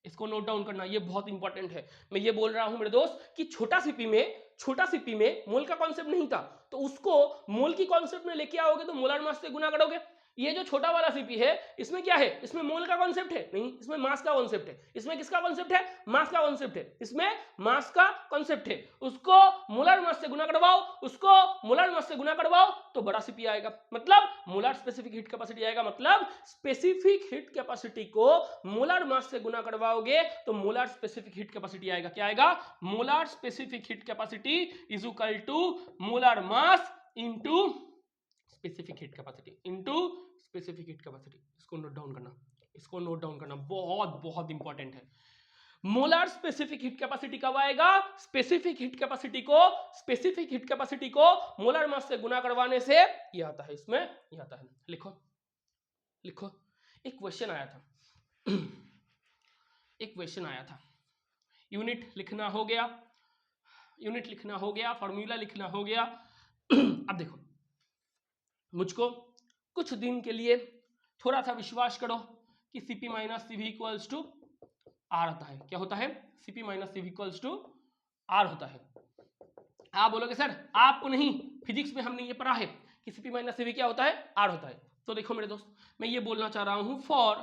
इसको नोट डाउन करना, ये बहुत इंपॉर्टेंट है। मैं ये बोल रहा हूं मेरे दोस्त कि छोटा सीपी में मोल का कॉन्सेप्ट नहीं था, तो उसको मोल की कॉन्सेप्ट में लेके आओगे तो मोलार मास से गुना करोगे। ये जो छोटा वाला सीपी है, इसमें क्या है, इसमें मोल का कॉन्सेप्ट है नहीं, इसमें मास का कॉन्सेप्ट है। इसमें किसका कॉन्सेप्ट है, मास का कॉन्सेप्ट है। इसमें मास का कॉन्सेप्ट है, उसको मोलार मास से गुना करवाओ, उसको मोलार मास से गुना करवाओ तो बड़ा सीपी आएगा, मतलब मोलार स्पेसिफिक हीट कैपेसिटी आएगा। मतलब स्पेसिफिक हीट कैपेसिटी को मोलार मास से गुना करवाओगे तो मोलार स्पेसिफिक हीट कैपेसिटी आएगा। क्या आएगा, molar specific heat capacity is equal to molar mass into specific heat capacity into specific heat capacity. इसको नोट डाउन करना, इसको नोट डाउन करना, बहुत बहुत इंपॉर्टेंट है। मोलार स्पेसिफिक हीट कैपेसिटी कब आएगा, स्पेसिफिक हीट कैपेसिटी को मोलार मास से गुना करवाने से ये आता है, इसमें ये आता है। लिखो लिखो, एक क्वेश्चन आया था, एक क्वेश्चन आया था, यूनिट लिखना हो गया, यूनिट लिखना हो गया, फॉर्मूला लिखना हो गया। अब देखो, मुझको कुछ दिन के लिए थोड़ा सा विश्वास करो कि Cp minus Cv equals to R होता है। क्या होता है, Cp minus Cv equals to R होता है। आप बोलोगे सर आपको नहीं, फिजिक्स में हमने ये पढ़ा है कि Cp माइनस Cv क्या होता है, आर होता है। तो देखो मेरे दोस्त, मैं ये बोलना चाह रहा हूं, for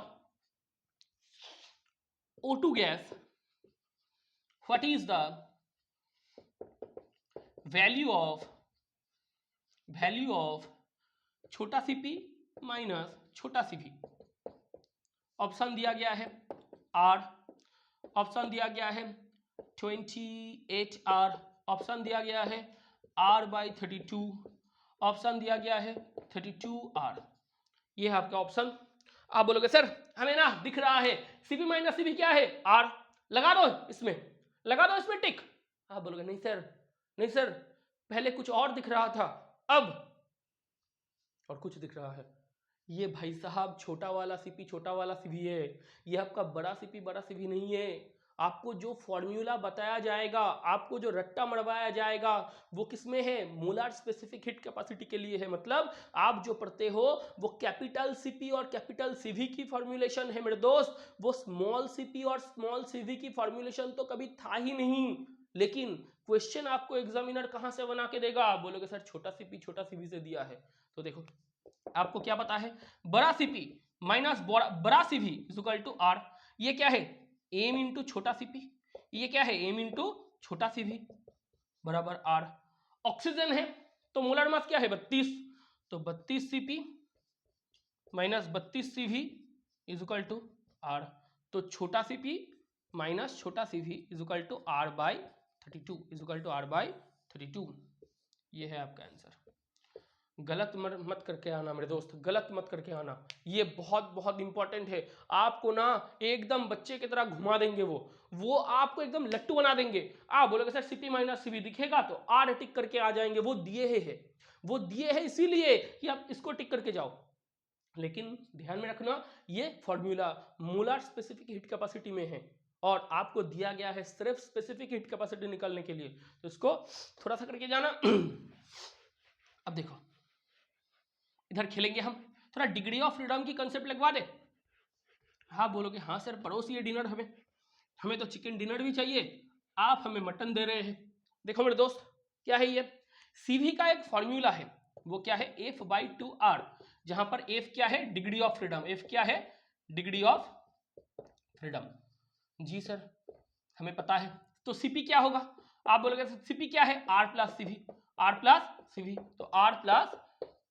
O2 gas what is the value of छोटा Cp माइनस छोटा Cv। ऑप्शन दिया गया है R, ऑप्शन दिया गया है 28R, ऑप्शन दिया गया है R/32, ऑप्शन दिया गया है 32R। ये है आपका ऑप्शन। आप बोलोगे सर हमें ना दिख रहा है Cp माइनस Cv क्या है, R, लगा दो इसमें, लगा दो इसमें टिक। आप बोलोगे नहीं सर, नहीं सर, पहले कुछ और दिख रहा था, अब और कुछ दिख रहा है। ये भाई साहब छोटा वाला Cp छोटा वाला Cv है, ये आपका बड़ा Cv नहीं है। आपको जो फॉर्मूला बताया जाएगा, आपको जो रट्टा मरवाया जाएगा, वो किसमें है, मोलार स्पेसिफिक हीट कैपेसिटी के लिए है। मतलब आप जो पढ़ते हो वो कैपिटल Cp और कैपिटल Cv की फॉर्मूलेशन है मेरे दोस्त, वो स्मॉल Cp और स्मॉल Cv की फॉर्मूलेशन तो कभी था ही नहीं। लेकिन क्वेश्चन आपको एग्जामिनर कहां से बना के देगा, आप बोलोगे सर छोटा Cp छोटा Cv से दिया है। तो देखो आपको क्या पता है, बड़ा Cp माइनस बड़ा Cv is equal to R. ये क्या है, एम इंटू छोटा Cp, ये क्या है, एम इंटू छोटा Cv बराबर आर। ऑक्सीजन है तो मोलर मास क्या है 32, तो 32 Cp minus 32 Cv is equal to R. तो छोटा Cp माइनस छोटा Cv is equal to R/32 is equal to R/32। ये है आपका आंसर। गलत मत करके आना मेरे दोस्त, गलत मत करके आना, ये बहुत बहुत इंपॉर्टेंट है। आपको ना एकदम बच्चे की तरह घुमा देंगे, वो आपको एकदम लट्टू बना देंगे। आप बोलोगे सर Cp माइनस Cv दिखेगा तो आर टिक करके आ जाएंगे, वो दिए है इसीलिए कि आप इसको टिक करके जाओ। लेकिन ध्यान में रखना ये formula molar specific heat capacity में है और आपको दिया गया है सिर्फ स्पेसिफिक हीट कैपेसिटी निकालने के लिए, तो इसको थोड़ा सा करके जाना। अब देखो इधर खेलेंगे हम, थोड़ा डिग्री ऑफ फ्रीडम की कंसेप्ट लगवा दे। हाँ बोलोगे हाँ सर पड़ोसी है डिनर, हमें तो चिकन डिनर भी चाहिए, आप हमें मटन दे रहे हैं। देखो मेरे दोस्त क्या है ये, सीवी का एक फॉर्मूला है, वो क्या है F/2R, जहां पर F क्या है डिग्री ऑफ फ्रीडम, F क्या है डिग्री ऑफ फ्रीडम। जी सर हमें पता है, तो Cp क्या होगा, आप बोलोगे Cp क्या है R plus Cv, R plus Cv, तो R प्लस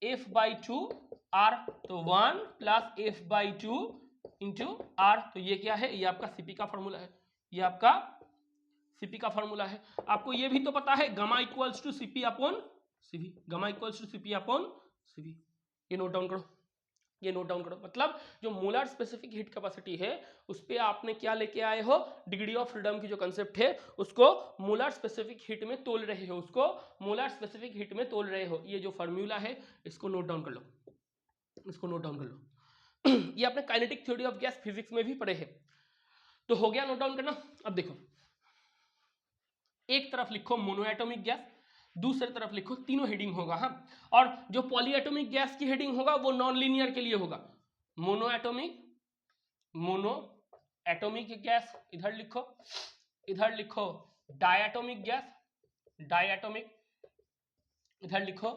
F/2R, तो 1 प्लस F/2 इंटू R, तो ये क्या है, ये आपका Cp का फॉर्मूला है, ये आपका Cp का फॉर्मूला है। आपको ये भी तो पता है gamma equals to Cp upon Cv, gamma equals to Cp upon Cv। ये नोट डाउन करो, ये नोट डाउन करो। मतलब जो मोलार स्पेसिफिक हीट कैपेसिटी है उस पे आपने क्या लेके आए हो, डिग्री ऑफ फ्रीडम की जो कंसेप्ट है उसको मोलार स्पेसिफिक हीट में तोल रहे हो, उसको मोलार स्पेसिफिक हीट में तोल रहे हो। ये जो फॉर्मूला है इसको नोट डाउन कर लो, इसको नोट डाउन कर लो। ये आपने kinetic theory of gas physics में भी पढ़े हैं। तो हो गया नोट डाउन करना। अब देखो, एक तरफ लिखो मोनोएटॉमिक गैस, दूसरी तरफ लिखो, तीनों हेडिंग होगा। हाँ, और जो पॉलीएटॉमिक गैस की हेडिंग होगा वो नॉन लीनियर के लिए होगा। मोनोएटॉमिक गैस इधर लिखो, इधर लिखो डायएटॉमिक गैस, डायएटॉमिक, इधर लिखो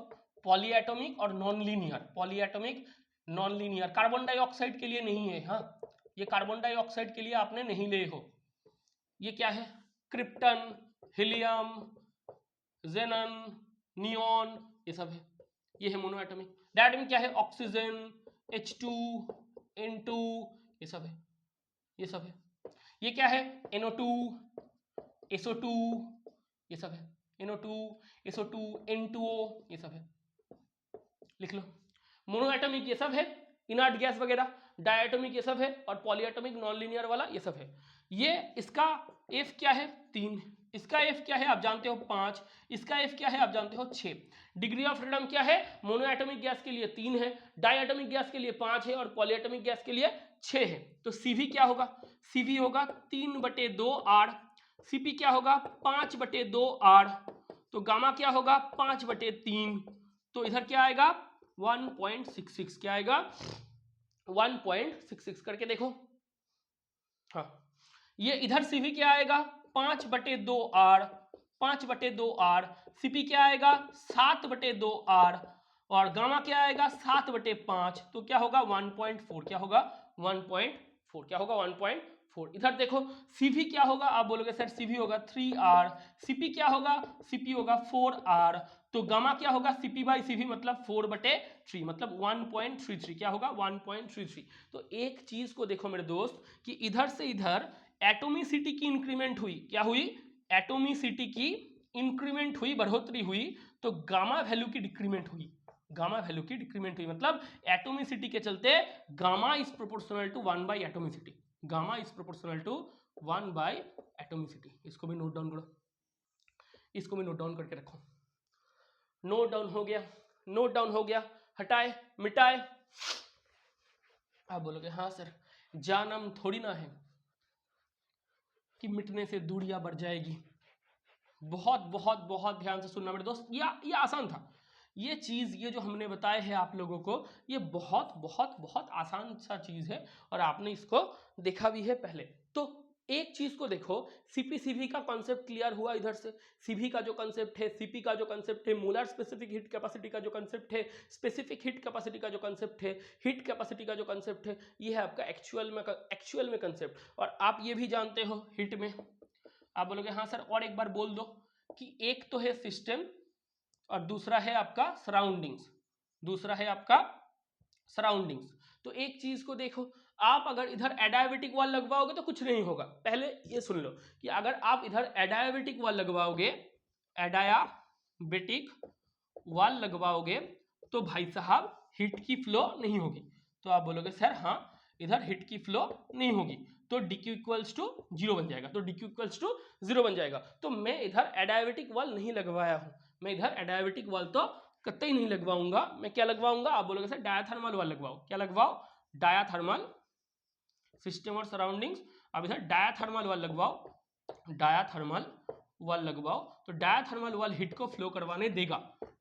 पॉलीएटॉमिक और non linear, polyatomic non linear. Carbon dioxide के लिए नहीं है। हाँ, ये कार्बन डाइऑक्साइड के लिए आपने नहीं ले हो। ये क्या है? क्रिप्टन, हीलियम, जेनन, नियॉन, ये सब है। ये है मोनोएटॉमिक। डायएटॉमिक क्या है? ऑक्सीजन, H2, N2, ये सब है, ये सब है। ये क्या है? NO2, SO2, ये सब है, NO2, SO2, N2O, ये सब है, लिख लो। मोनोएटॉमिक ये सब है, इनर्ट गैस वगैरह। डायएटॉमिक ये सब है, और पॉलीएटॉमिक नॉन लीनियर वाला ये सब है। ये इसका F क्या है? 3। इसका F क्या है आप जानते हो? 5। इसका F क्या है आप जानते हो? 6। डिग्री ऑफ फ्रीडम क्या है? मोनोएटॉमिक गैस के लिए 3 है, डायएटॉमिक गैस के लिए 5 है, और पॉलीएटॉमिक गैस के लिए 6 है। तो CV क्या होगा? CV होगा 3/2R। CP क्या होगा? 5/2R। तो गामा क्या होगा? 5/3। तो इधर क्या आएगा? 1.66। क्या आएगा? 1.66 करके देखो। हाँ, ये इधर CV क्या आएगा? 5/2R, 5/2R। CP क्या आएगा? 7/2R, और गामा क्या आएगा? 7/5। तो क्या होगा? 1.4। क्या होगा? 1.4। क्या होगा? 1.4। इधर देखो CV क्या होगा? आप बोलोगे सर CV होगा 3R। CP क्या होगा? CP होगा 4R। तो गामा क्या होगा? CP/CV मतलब 4/3, मतलब 1.33। क्या होगा? 1.33। तो एक चीज को देखो मेरे दोस्त, कि इधर से इधर एटोमिसिटी की इंक्रीमेंट हुई। क्या हुई? एटोमिसिटी की इंक्रीमेंट हुई, बढ़ोतरी हुई। तो गामा वैल्यू की डिक्रीमेंट हुई, गामा वैल्यू की डिक्रीमेंट हुई, मतलब एटोमिसिटी के चलते गामा इज प्रोपोर्शनल टू 1/एटोमिसिटी, गामा इज प्रोपोर्शनल टू 1/एटोमिसिटी। इसको भी नोट डाउन करो, इसको भी नोट डाउन करके रखो। नोट डाउन हो गया, नोट डाउन हो गया। हटाए, मिटाए। आप बोलोगे हाँ सर, जानम थोड़ी ना है कि मिटने से दूरियां बढ़ जाएगी। बहुत बहुत बहुत ध्यान से सुनना मेरे दोस्त, ये आसान था। ये चीज़, ये जो हमने बताए हैं आप लोगों को, ये बहुत बहुत बहुत आसान सा चीज़ है, और आपने इसको देखा भी है पहले। तो एक चीज़ को देखो, CP/CV का कॉन्सेप्ट क्लियर हुआ इधर से। CV का जो कॉन्सेप्ट है, CP का जो कॉन्सेप्ट है, मोलर स्पेसिफिक हीट कैपेसिटी का जो कॉन्सेप्ट है, स्पेसिफिक हीट कैपेसिटी का जो कॉन्सेप्ट है, हीट कैपेसिटी का जो कॉन्सेप्ट है, ये है आपका एक्चुअल में कॉन्सेप्ट। और आप ये भी जानते हो हीट में, आप बोलोगे हाँ सर और एक बार बोल दो, कि एक तो है सिस्टम और दूसरा है आपका सराउंडिंग्स, दूसरा है आपका सराउंडिंग्स। तो एक चीज को देखो, आप अगर इधर एडायाबेटिक वॉल लगवाओगे तो कुछ नहीं होगा। पहले ये सुन लो कि अगर आप इधर एडायाबेटिक वॉल लगवाओगे, एडायाबेटिक वॉल लगवाओगे, तो भाई साहब हीट की फ्लो नहीं होगी। तो आप बोलोगे सर हाँ, इधर हीट की फ्लो नहीं होगी, तो DQ इक्वल्स टू 0 बन जाएगा, तो DQ इक्वल्स टू 0 बन जाएगा। तो मैं इधर एडायाबेटिक वॉल नहीं लगवाया हूं, मैं इधर एडायाबेटिक वॉल तो कतई नहीं लगवाऊंगा। मैं क्या लगवाऊंगा? आप बोलोगे सर डायाथर्मल वॉल लगवाओ। क्या लगवाओ? डायाथर्मल, सिस्टम और सराउंडिंग्स। अब इधर डायाथर्मल वॉल लगवाओ, डायाथर्मल वॉल लगवाओ, तो डायाथर्मल वॉल हीट को फ्लो करवाने देगा।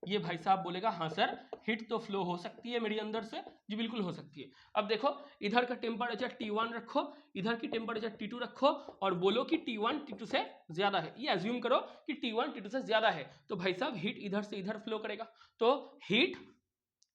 ये भाई साहब बोलेगा हाँ सर हीट तो फ्लो हो सकती है मेरी अंदर से। जी बिल्कुल हो सकती है। अब देखो, इधर का टेम्परेचर T1 रखो, इधर की टेम्परेचर T2 रखो, और बोलो कि T1 T2 से ज्यादा है। ये एज्यूम करो कि T1 T2 से ज्यादा है, तो भाई साहब हीट इधर से इधर फ्लो करेगा। तो हीट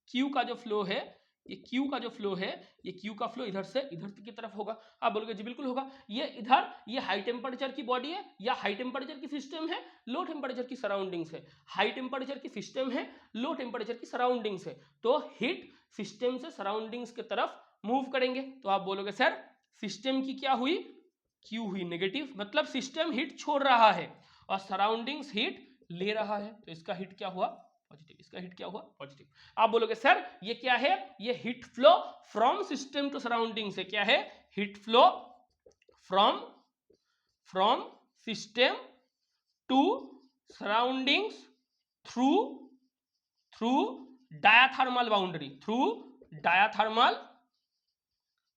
Q का जो फ्लो है, ये Q का जो फ्लो है, ये Q का फ्लो इधर से इधर की तरफ होगा। आप बोलोगे जी बिल्कुल होगा। ये इधर, ये हाई टेम्परेचर की बॉडी है, या हाई टेम्परेचर की सिस्टम है, लो टेम्परेचर की सराउंडिंग्स है। हाई टेम्परेचर की सिस्टम है, लो टेम्परेचर की सराउंडिंग्स है। तो हीट सिस्टम से सराउंडिंग्स की तरफ मूव करेंगे। तो आप बोलोगे सर सिस्टम की क्या हुई? Q हुई नेगेटिव, मतलब सिस्टम हीट छोड़ रहा है और सराउंडिंग्स हीट ले रहा है। तो इसका हीट क्या हुआ? पॉजिटिव। इसका हीट क्या हुआ? पॉजिटिव। आप बोलोगे सर ये क्या है? ये heat flow from system to surrounding से। क्या है? Heat flow from system to surroundings through diathermal boundary, through diathermal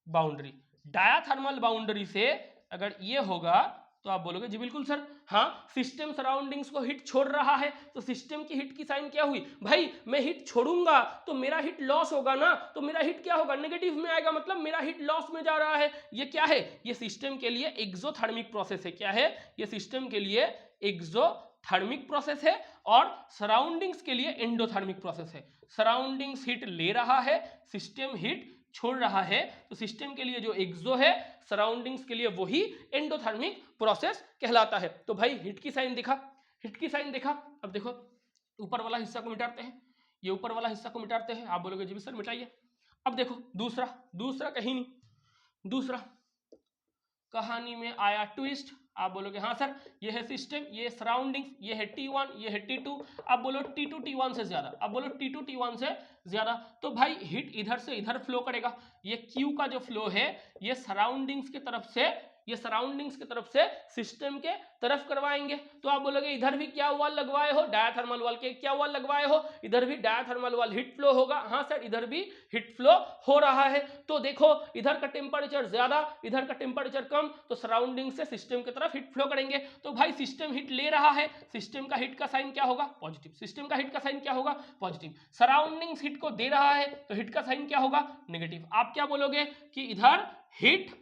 boundary. Diathermal boundary से अगर ये होगा तो आप बोलोगे जी बिल्कुल सर, हाँ सिस्टम सराउंडिंग्स को हिट छोड़ रहा है तो सिस्टम की हिट की साइन क्या हुई भाई, मैं हिट छोड़ूंगा तो मेरा हिट लॉस होगा ना, तो मेरा हिट क्या होगा, नेगेटिव में आएगा, मतलब मेरा हिट लॉस में जा रहा है। ये क्या है, ये सिस्टम के लिए एक्सोथर्मिक प्रोसेस है। क्या है ये, सिस्टम के लिए एक्सोथर्मिक प्रोसेस है और सराउंडिंग्स के लिए एंडोथर्मिक प्रोसेस है। सराउंडिंग्स हिट ले रहा है, सिस्टम हिट छोड़ रहा है, तो सिस्टम के लिए जो एक्सो है, सराउंडिंग्स के लिए वही एंडोथर्मिक प्रोसेस कहलाता है। तो भाई हिट की साइन दिखा, हिट की साइन देखा। अब देखो ऊपर वाला हिस्सा को मिटाते हैं, ये ऊपर वाला हिस्सा को मिटाते हैं। आप बोलोगे जी सर मिटाइए। अब देखो दूसरा कहीं नहीं, दूसरा कहानी में आया ट्विस्ट। आप बोलोगे हाँ सर, ये है सिस्टम, ये सराउंडिंग्स, ये है T1, ये है T2। अब बोलो T2 T1 से ज्यादा, अब बोलो T2 T1 से ज्यादा, तो भाई हिट इधर से इधर फ्लो करेगा। ये Q का जो फ्लो है ये सराउंडिंग्स की तरफ से, ये सराउंडिंग्स की तरफ से सिस्टम के तरफ करवाएंगे। तो आप बोलोगे इधर भी क्या वॉल लगवाए हो, डायाथर्मल वॉल के क्या वॉल लगवाए हो, इधर भी डायाथर्मल वॉल, हिट फ्लो होगा। हाँ सर इधर भी हिट फ्लो हो रहा है। तो देखो इधर का टेम्परेचर ज्यादा, इधर का टेम्परेचर कम, तो सराउंडिंग से सिस्टम की तरफ हिट फ्लो करेंगे। तो भाई सिस्टम हिट ले रहा है, सिस्टम का हिट का साइन क्या होगा, पॉजिटिव। सिस्टम का हिट का साइन क्या होगा, पॉजिटिव। सराउंडिंग्स हिट को दे रहा है तो हिट का साइन क्या होगा, नेगेटिव। आप क्या बोलोगे कि इधर hit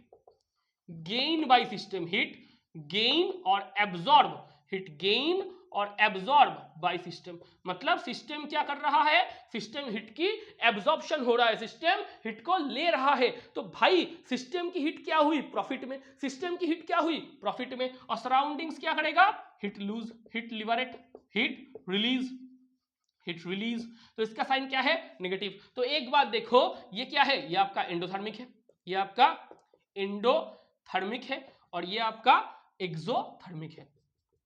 gain by system, hit gain और एब्जॉर्ब, हिट गेन और एब्जॉर्ब बाय सिस्टम। मतलब सिस्टम क्या कर रहा है, सिस्टम हिट की एब्जॉर्प्शन हो रहा है, सिस्टम हिट को ले रहा है। तो भाई सिस्टम की हिट क्या हुई, प्रॉफिट में। सिस्टम की हिट क्या हुई, प्रॉफिट में। और सराउंडिंग्स क्या करेगा, heat lose, heat liberate, heat release, heat release. तो इसका साइन क्या है, नेगेटिव। तो एक बात देखो, ये क्या है, ये आपका एंडोथर्मिक है, ये आपका एंडोथर्मिक है, और ये आपका एक्सोथर्मिक है,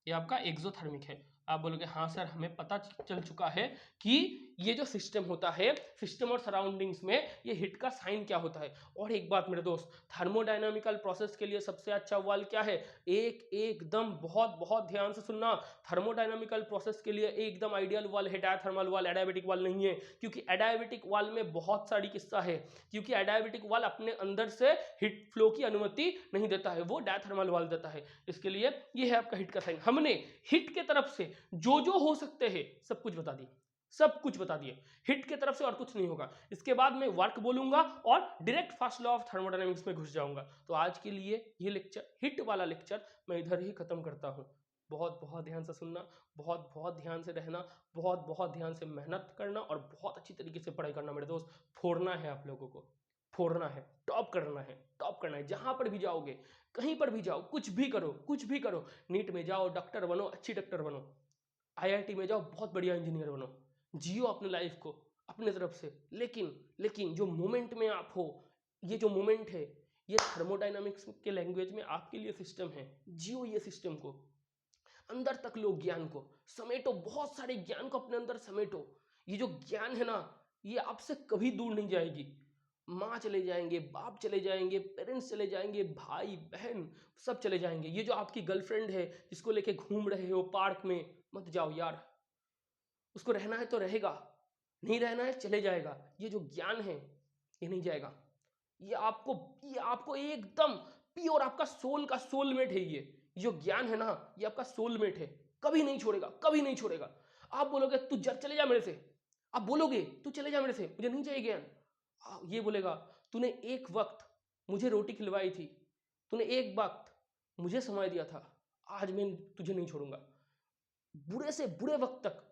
ये आपका एक्सोथर्मिक है। आप बोलोगे हाँ सर हमें पता चल चुका है कि ये जो सिस्टम होता है, सिस्टम और सराउंडिंग्स में ये हिट का साइन क्या होता है। और एक बात मेरे दोस्त, थर्मोडायनामिकल प्रोसेस के लिए सबसे अच्छा वाल क्या है, एकदम बहुत बहुत ध्यान से सुनना। थर्मोडायनामिकल प्रोसेस के लिए एकदम आइडियल वाल है डायथर्मल वाल, एडियाबेटिक वाल नहीं है। क्योंकि एडियाबेटिक वाल में बहुत सारी किस्सा है, क्योंकि एडियाबेटिक वाल अपने अंदर से हिट फ्लो की अनुमति नहीं देता है, वो डायथर्मल वाल देता है। इसके लिए ये है आपका हिट का साइन। हमने हिट के तरफ से जो हो सकते हैं सब कुछ बता दिए, सब कुछ बता दिए। हिट के तरफ से और कुछ नहीं होगा। इसके बाद मैं वर्क बोलूंगा और direct first law of thermodynamics में घुस जाऊंगा। तो आज के लिए ये लेक्चर, हिट वाला लेक्चर, मैं इधर ही खत्म करता हूं। बहुत बहुत ध्यान से सुनना, बहुत बहुत ध्यान से रहना, बहुत बहुत ध्यान से मेहनत करना और बहुत अच्छी तरीके से पढ़ाई करना मेरे दोस्त। फोड़ना है आप लोगों को, फोड़ना है, टॉप करना है, टॉप करना है। जहां पर भी जाओगे, कहीं पर भी जाओ, कुछ भी करो, कुछ भी करो, नीट में जाओ डॉक्टर बनो, अच्छी डॉक्टर बनो, आईआईटी में जाओ बहुत बढ़िया इंजीनियर बनो, जियो अपने लाइफ को अपने तरफ से। लेकिन जो मोमेंट में आप हो, ये जो मोमेंट है, ये थर्मोडायनामिक्स के लैंग्वेज में आपके लिए सिस्टम है। जियो ये सिस्टम को, अंदर तक लो, ज्ञान को समेटो, बहुत सारे ज्ञान को अपने अंदर समेटो। ये जो ज्ञान है ना, ये आपसे कभी दूर नहीं जाएगी। माँ चले जाएंगे, बाप चले जाएंगे, पेरेंट्स चले जाएंगे, भाई बहन सब चले जाएंगे। ये जो आपकी गर्लफ्रेंड है जिसको लेके घूम रहे हो पार्क में, मत जाओ यार। उसको रहना है तो रहेगा, नहीं रहना है चले जाएगा। ये जो ज्ञान है ये नहीं जाएगा। ये आपको एकदम प्योर आपका सोल का सोलमेट है। ये जो ज्ञान है ना, ये आपका सोलमेट है, कभी नहीं छोड़ेगा, कभी नहीं छोड़ेगा। आप बोलोगे तू चले जा मेरे से, आप बोलोगे तू चले जा मेरे से, मुझे नहीं चाहिए ज्ञान। ये बोलेगा तूने एक वक्त मुझे रोटी खिलवाई थी, तूने एक वक्त मुझे समय दिया था, आज मैं तुझे नहीं छोड़ूंगा। बुरे से बुरे वक्त तक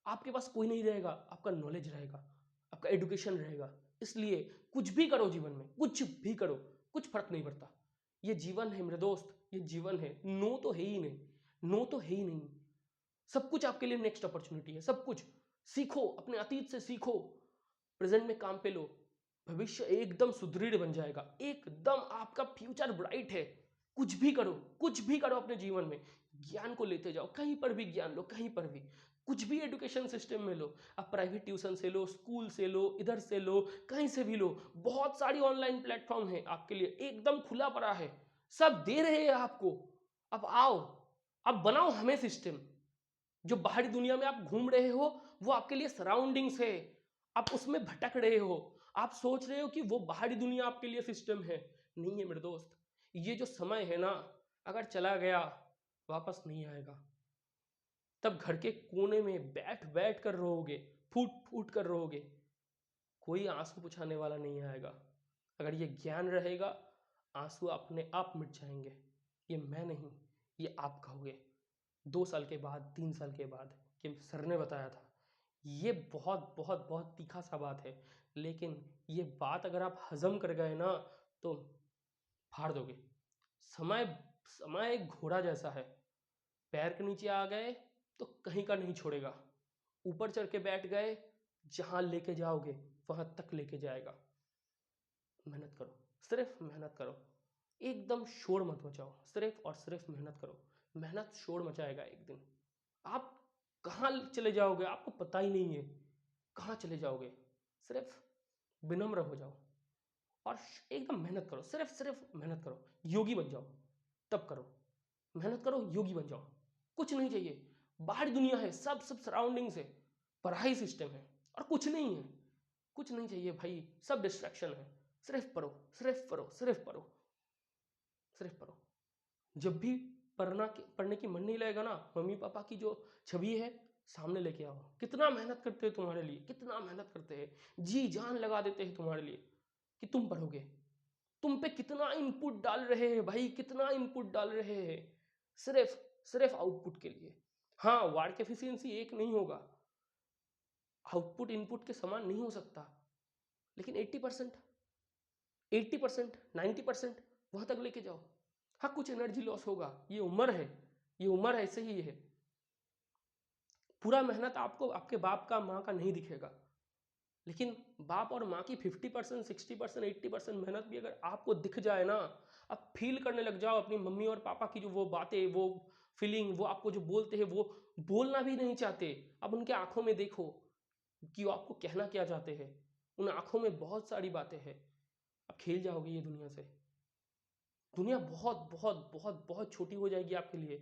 आपके पास कोई नहीं रहेगा, आपका नॉलेज रहेगा, आपका एडुकेशन रहेगा। इसलिए कुछ भी करो जीवन में, कुछ भी करो, कुछ फर्क नहीं पड़ता। ये जीवन है मेरे दोस्त, ये जीवन है। नो तो है ही नहीं, नो तो है ही नहीं। सब कुछ आपके लिए नेक्स्ट अपॉर्चुनिटी है। सब कुछ सीखो, अपने अतीत से सीखो, प्रेजेंट में काम पे लो, भविष्य एकदम सुदृढ़ बन जाएगा, एकदम आपका फ्यूचर ब्राइट है। कुछ भी करो, कुछ भी करो अपने जीवन में, ज्ञान को लेते जाओ, कहीं पर भी ज्ञान लो, कहीं पर भी, कुछ भी एजुकेशन सिस्टम में लो। आप प्राइवेट ट्यूशन से लो, स्कूल से लो, इधर से लो, कहीं से भी लो। बहुत सारी ऑनलाइन प्लेटफॉर्म है आपके लिए, एकदम खुला पड़ा है, सब दे रहे हैं आपको। अब आओ, अब बनाओ हमें सिस्टम। जो बाहरी दुनिया में आप घूम रहे हो वो आपके लिए सराउंडिंग्स है, आप उसमें भटक रहे हो। आप सोच रहे हो कि वो बाहरी दुनिया आपके लिए सिस्टम है, नहीं है मेरे दोस्त। ये जो समय है ना, अगर चला गया वापस नहीं आएगा। तब घर के कोने में बैठ बैठ कर रोओगे, फूट फूट कर रोओगे, कोई आंसू पुछाने वाला नहीं आएगा। अगर ये ज्ञान रहेगा, आंसू अपने आप मिट जाएंगे। ये मैं नहीं, ये आप कहोगे 2 साल के बाद, 3 साल के बाद कि सर ने बताया था। ये बहुत बहुत बहुत तीखा सा बात है, लेकिन ये बात अगर आप हजम कर गए ना तो फाड़ दोगे। समय समय एक घोड़ा जैसा है, पैर के नीचे आ गए तो कहीं का नहीं छोड़ेगा, ऊपर चढ़ के बैठ गए, जहां लेके जाओगे वहां तक लेके जाएगा। मेहनत करो, सिर्फ मेहनत करो, एकदम शोर मत मचाओ, सिर्फ और सिर्फ मेहनत करो। मेहनत शोर मचाएगा एक दिन। आप कहाँ चले जाओगे आपको पता ही नहीं है, कहाँ चले जाओगे। सिर्फ विनम्र हो जाओ और एकदम मेहनत करो, सिर्फ सिर्फ मेहनत करो। योगी बन जाओ, तब करो, मेहनत करो, योगी बन जाओ। कुछ नहीं चाहिए, बाहरी दुनिया है, सब सब सराउंडिंग से पढ़ाई सिस्टम है और कुछ नहीं है। कुछ नहीं चाहिए भाई, सब डिस्ट्रैक्शन है। सिर्फ पढ़ो, सिर्फ पढ़ो, सिर्फ पढ़ो, सिर्फ पढ़ो। जब भी पढ़ने की मन नहीं लगेगा ना, मम्मी पापा की जो छवि है सामने लेके आओ। कितना मेहनत करते हैं तुम्हारे लिए, कितना मेहनत करते हैं, जी जान लगा देते हैं तुम्हारे लिए कि तुम पढ़ोगे। तुम पे कितना इनपुट डाल रहे हैं भाई, कितना इनपुट डाल रहे हैं, सिर्फ सिर्फ आउटपुट के लिए। हाँ, वर्क एफिशिएंसी एक नहीं होगा, आउटपुट इनपुट के समान नहीं हो सकता, लेकिन 80%, 80%, 90% वहां तक लेके जाओ। हाँ, कुछ एनर्जी लॉस होगा, ये उम्र है, ये उम्र ऐसे ही है। पूरा मेहनत आपको आपके बाप का माँ का नहीं दिखेगा, लेकिन बाप और माँ की 50%, 60%, 80% मेहनत भी अगर आपको दिख जाए ना, आप फील करने लग जाओ अपनी मम्मी और पापा की जो वो बातें, वो फीलिंग, वो आपको जो बोलते हैं, वो बोलना भी नहीं चाहते। अब उनके आंखों में देखो कि वो आपको कहना क्या चाहते हैं, उन आंखों में बहुत सारी बातें हैं। आप खेल जाओगे ये दुनिया से। दुनिया बहुत बहुत बहुत बहुत छोटी हो जाएगी आपके लिए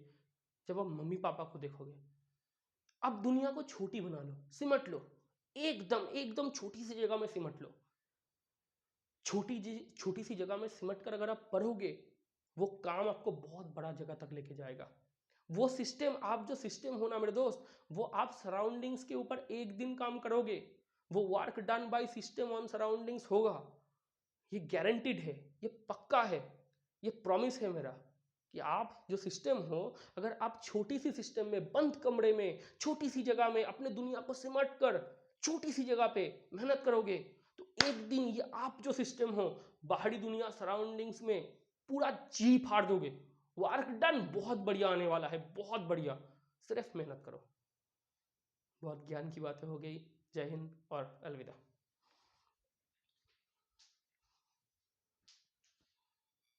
जब आप मम्मी पापा को देखोगे। अब दुनिया को छोटी बना लो, सिमट लो, एकदम एकदम छोटी सी जगह में सिमट लो। छोटी सी जगह में सिमट कर अगर आप पढ़ोगे, वो काम आपको बहुत बड़ा जगह तक लेके जाएगा। वो सिस्टम, आप जो सिस्टम हो ना मेरे दोस्त, वो आप सराउंडिंग्स के ऊपर एक दिन काम करोगे, वो work done by system on surroundings होगा। ये गारंटीड है, ये पक्का है, ये प्रॉमिस है मेरा कि आप जो सिस्टम हो, अगर आप छोटी सी सिस्टम में, बंद कमरे में, छोटी सी जगह में अपने दुनिया को सिमट कर छोटी सी जगह पे मेहनत करोगे, तो एक दिन ये आप जो सिस्टम हो, बाहरी दुनिया सराउंडिंग्स में पूरा जी फाड़ दोगे। वर्क डन बहुत बढ़िया आने वाला है, बहुत बढ़िया। सिर्फ मेहनत करो। बहुत ज्ञान की बातें हो गई। जय हिंद और अलविदा।